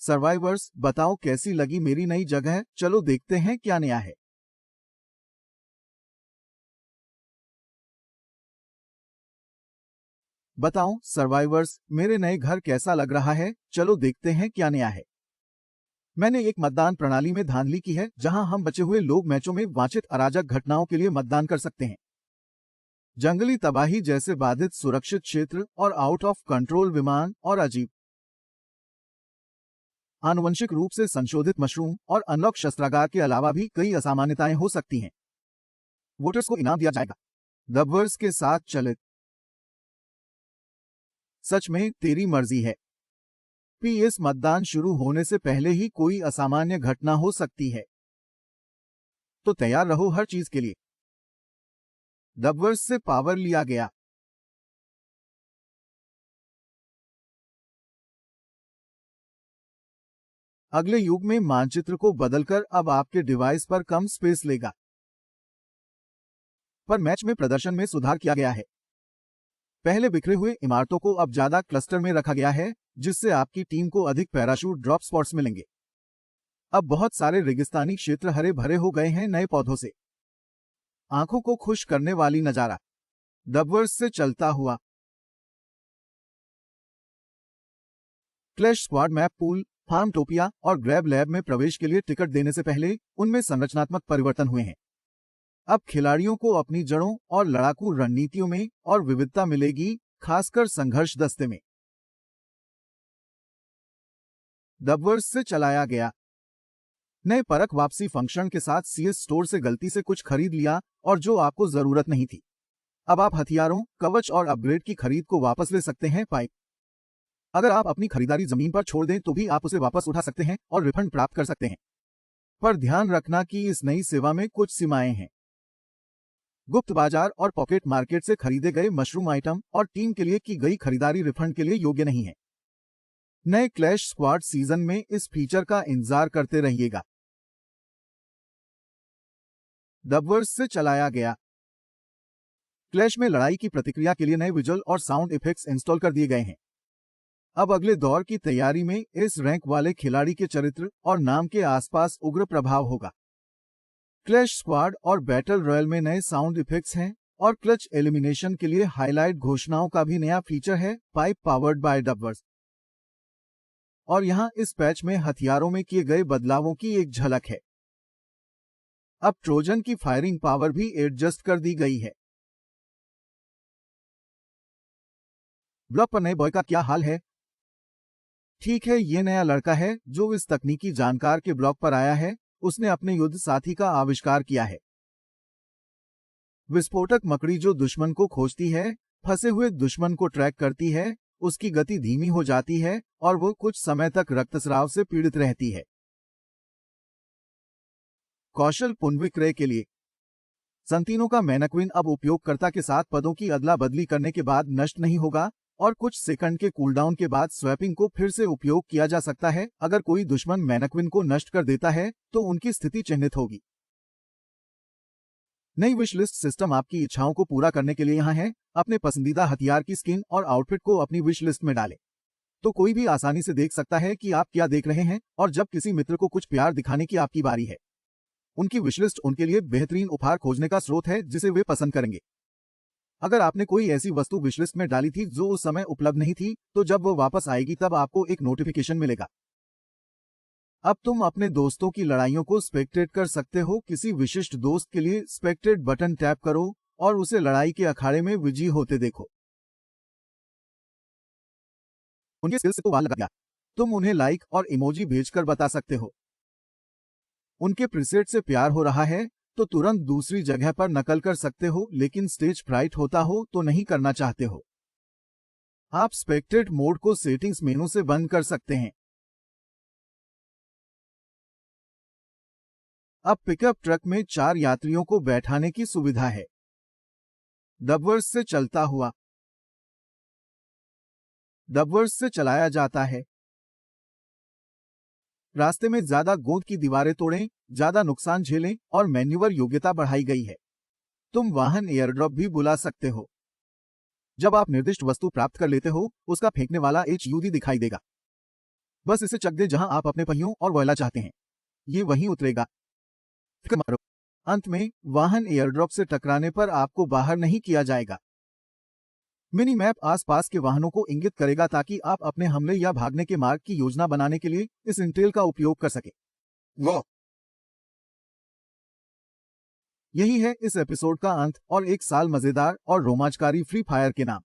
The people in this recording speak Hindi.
सर्वाइवर्स, बताओ कैसी लगी मेरी नई जगह। चलो देखते हैं क्या नया है। बताओ सर्वाइवर्स, मेरे नए घर कैसा लग रहा है। चलो देखते हैं क्या नया है। मैंने एक मतदान प्रणाली में धांधली की है, जहां हम बचे हुए लोग मैचों में वांछित अराजक घटनाओं के लिए मतदान कर सकते हैं। जंगली तबाही जैसे बाधित सुरक्षित क्षेत्र और आउट ऑफ कंट्रोल विमान और अजीब आनुवंशिक रूप से संशोधित मशरूम और अनलॉक शस्त्रागार के अलावा भी कई असामान्यताएं हो सकती हैं। वोटर्स को इनाम दिया जाएगा। दबवर्स के साथ चलित। सच में तेरी मर्जी है। पीएस, मतदान शुरू होने से पहले ही कोई असामान्य घटना हो सकती है, तो तैयार रहो हर चीज के लिए। दबवर्स से पावर लिया गया। अगले युग में मानचित्र को बदलकर अब आपके डिवाइस पर कम स्पेस लेगा। पर मैच में प्रदर्शन में सुधार किया गया है। पहले बिखरे हुए इमारतों को अब ज्यादा क्लस्टर में रखा गया है, जिससे आपकी टीम को अधिक पैराशूट ड्रॉप स्पॉट्स मिलेंगे। अब बहुत सारे रेगिस्तानी क्षेत्र हरे भरे हो गए हैं नए पौधों से। आंखों को खुश करने वाली नजारा। दबवर्स से चलता हुआ। क्लैश स्क्वाड मैप पूल, फार्मटोपिया और ग्रैब लैब में प्रवेश के लिए टिकट देने से पहले उनमें संरचनात्मक परिवर्तन हुए हैं। अब खिलाड़ियों को अपनी जड़ों और लड़ाकू रणनीतियों में और विविधता मिलेगी, खासकर संघर्ष दस्ते में। दबवर्स से चलाया गया। नए परख वापसी फंक्शन के साथ सीएस स्टोर से गलती से कुछ खरीद लिया और जो आपको जरूरत नहीं थी। अब आप हथियारों, कवच और अपग्रेड की खरीद को वापस ले सकते हैं। पाइप, अगर आप अपनी खरीदारी जमीन पर छोड़ दें तो भी आप उसे वापस उठा सकते हैं और रिफंड प्राप्त कर सकते हैं। पर ध्यान रखना कि इस नई सेवा में कुछ सीमाएं हैं। गुप्त बाजार और पॉकेट मार्केट से खरीदे गए मशरूम आइटम और टीम के लिए की गई खरीदारी रिफंड के लिए योग्य नहीं है। नए क्लैश स्क्वाड सीजन में इस फीचर का इंतजार करते रहिएगा। दबवर्स से चलाया गया। क्लैश में लड़ाई की प्रतिक्रिया के लिए नए विजुअल और साउंड इफेक्ट्स इंस्टॉल कर दिए गए हैं। अब अगले दौर की तैयारी में इस रैंक वाले खिलाड़ी के चरित्र और नाम के आसपास उग्र प्रभाव होगा। क्लैश स्क्वाड और बैटल रॉयल में नए साउंड इफेक्ट्स हैं और क्लच एलिमिनेशन के लिए हाईलाइट घोषणाओं का भी नया फीचर है। पाइप पावर्ड बाय दबवर्स। और यहां इस पैच में हथियारों में किए गए बदलावों की एक झलक है। अब ट्रोजन की फायरिंग पावर भी एडजस्ट कर दी गई है। ब्लॉक पर नए बॉय का क्या हाल है? ठीक है, ये नया लड़का है जो इस तकनीकी जानकार के ब्लॉक पर आया है। उसने अपने युद्ध साथी का आविष्कार किया है। विस्फोटक मकड़ी जो दुश्मन को खोजती है, फंसे हुए दुश्मन को ट्रैक करती है, उसकी गति धीमी हो जाती है और वो कुछ समय तक रक्तस्राव से पीड़ित रहती है। कौशल पुनर्विक्रय के लिए। संतीनों का मैनक्विन अब उपयोगकर्ता के साथ पदों की अदला बदली करने के बाद नष्ट नहीं होगा और कुछ सेकंड के कूलडाउन के बाद स्वैपिंग को फिर से उपयोग किया जा सकता है। अगर कोई दुश्मन मैनक्विन को नष्ट कर देता है तो उनकी स्थिति चिन्हित होगी। नई विश लिस्ट सिस्टम आपकी इच्छाओं को पूरा करने के लिए यहाँ है। अपने पसंदीदा हथियार की स्किन और आउटफिट को अपनी विश लिस्ट में डालें, तो कोई भी आसानी से देख सकता है कि आप क्या देख रहे हैं। और जब किसी मित्र को कुछ प्यार दिखाने की आपकी बारी है, उनकी विशलिस्ट उनके लिए बेहतरीन उपहार खोजने का स्रोत है जिसे वे पसंद करेंगे। अगर आपने कोई ऐसी वस्तु विशलिस्ट में डाली थी जो उस समय उपलब्ध नहीं थी, तो जब वो वापस आएगी तब आपको एक नोटिफिकेशन मिलेगा। अब तुम अपने दोस्तों की लड़ाइयों को स्पेक्टेट कर सकते हो। किसी विशिष्ट दोस्त के लिए स्पेक्टेट बटन टैप करो और उसे लड़ाई के अखाड़े में विजयी होते देखो। उनके स्किल्स को वाल लगा दिया। तुम उन्हें लाइक और इमोजी भेजकर बता सकते हो। उनके प्रीसेट से प्यार हो रहा है तो तुरंत दूसरी जगह पर नकल कर सकते हो, लेकिन स्टेज फ्राइट होता हो तो नहीं करना चाहते हो। आप स्पेक्टेट मोड को सेटिंग्स मेनू से बंद कर सकते हैं। अब पिकअप ट्रक में 4 यात्रियों को बैठाने की सुविधा है। दबवर्स से चलता हुआ। दबवर्स से चलाया जाता है। रास्ते में ज्यादा गोंद की दीवारें तोड़ें, ज्यादा नुकसान झेलें और मैन्यूवर योग्यता बढ़ाई गई है। तुम वाहन एयरड्रॉप भी बुला सकते हो। जब आप निर्दिष्ट वस्तु प्राप्त कर लेते हो, उसका फेंकने वाला HUD दिखाई देगा। बस इसे चक दे जहां आप अपने पहियों और वॉयला चाहते हैं, ये वहीं उतरेगा। फिक्र मारो। अंत में वाहन एयरड्रॉप से टकराने पर आपको बाहर नहीं किया जाएगा। मिनी मैप आसपास के वाहनों को इंगित करेगा ताकि आप अपने हमले या भागने के मार्ग की योजना बनाने के लिए इस इंटेल का उपयोग कर सके। वाह! यही है इस एपिसोड का अंत और एक साल मजेदार और रोमांचकारी फ्री फायर के नाम।